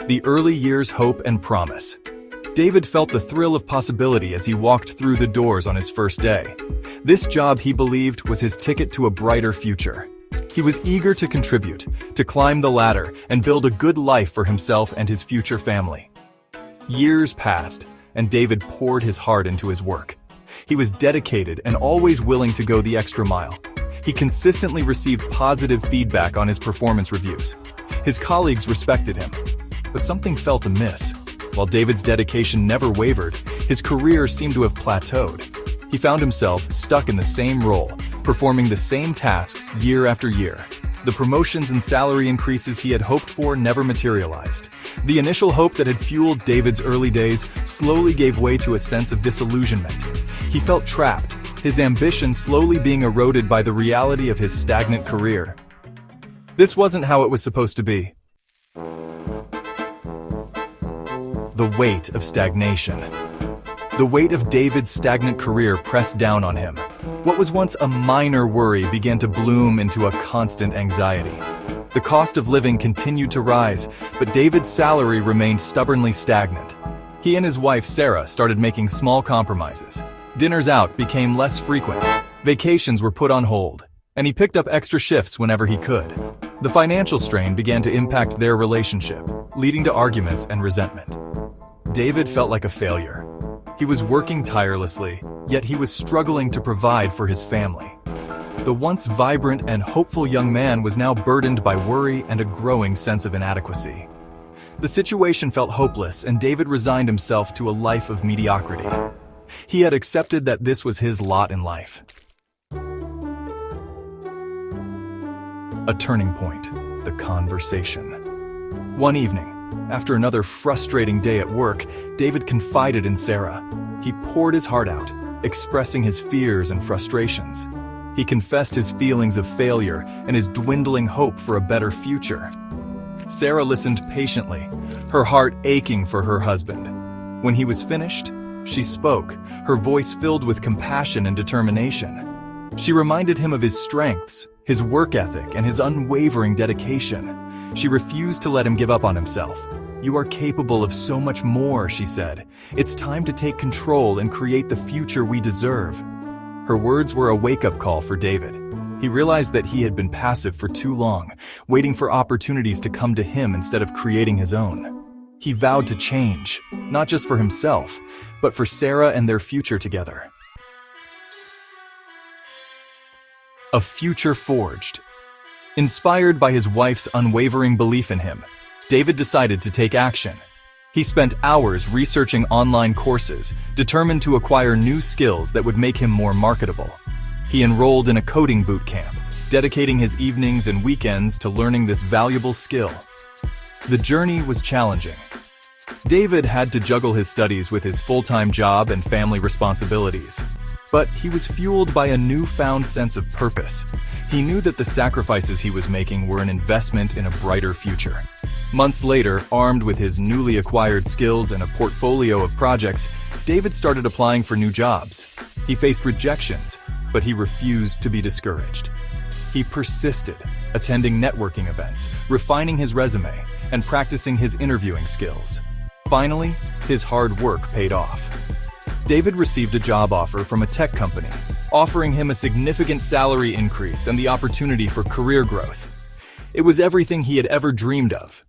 the early years' hope and promise. David felt the thrill of possibility as he walked through the doors on his first day. This job, he believed, was his ticket to a brighter future. He was eager to contribute, to climb the ladder, and build a good life for himself and his future family. Years passed, and David poured his heart into his work. He was dedicated and always willing to go the extra mile. He consistently received positive feedback on his performance reviews. His colleagues respected him, but something felt amiss. While David's dedication never wavered, his career seemed to have plateaued. He found himself stuck in the same role, performing the same tasks year after year. The promotions and salary increases he had hoped for never materialized. The initial hope that had fueled David's early days slowly gave way to a sense of disillusionment. He felt trapped, his ambition slowly being eroded by the reality of his stagnant career. This wasn't how it was supposed to be. The weight of stagnation. The weight of David's stagnant career pressed down on him. What was once a minor worry began to bloom into a constant anxiety. The cost of living continued to rise, but David's salary remained stubbornly stagnant. He and his wife, Sarah, started making small compromises. Dinners out became less frequent. Vacations were put on hold, and he picked up extra shifts whenever he could. The financial strain began to impact their relationship, leading to arguments and resentment. David felt like a failure. He was working tirelessly, yet he was struggling to provide for his family. The once vibrant and hopeful young man was now burdened by worry and a growing sense of inadequacy. The situation felt hopeless, and David resigned himself to a life of mediocrity. He had accepted that this was his lot in life. A turning point, the conversation. One evening, after another frustrating day at work, David confided in Sarah. He poured his heart out, expressing his fears and frustrations. He confessed his feelings of failure and his dwindling hope for a better future. Sarah listened patiently, her heart aching for her husband. When he was finished, she spoke, her voice filled with compassion and determination. She reminded him of his strengths, his work ethic, and his unwavering dedication. She refused to let him give up on himself. "You are capable of so much more," she said. "It's time to take control and create the future we deserve." Her words were a wake-up call for David. He realized that he had been passive for too long, waiting for opportunities to come to him instead of creating his own. He vowed to change, not just for himself, but for Sarah and their future together. A future forged. Inspired by his wife's unwavering belief in him, David decided to take action. He spent hours researching online courses, determined to acquire new skills that would make him more marketable. He enrolled in a coding boot camp, dedicating his evenings and weekends to learning this valuable skill. The journey was challenging. David had to juggle his studies with his full-time job and family responsibilities. But he was fueled by a newfound sense of purpose. He knew that the sacrifices he was making were an investment in a brighter future. Months later, armed with his newly acquired skills and a portfolio of projects, David started applying for new jobs. He faced rejections, but he refused to be discouraged. He persisted, attending networking events, refining his resume, and practicing his interviewing skills. Finally, his hard work paid off. David received a job offer from a tech company, offering him a significant salary increase and the opportunity for career growth. It was everything he had ever dreamed of,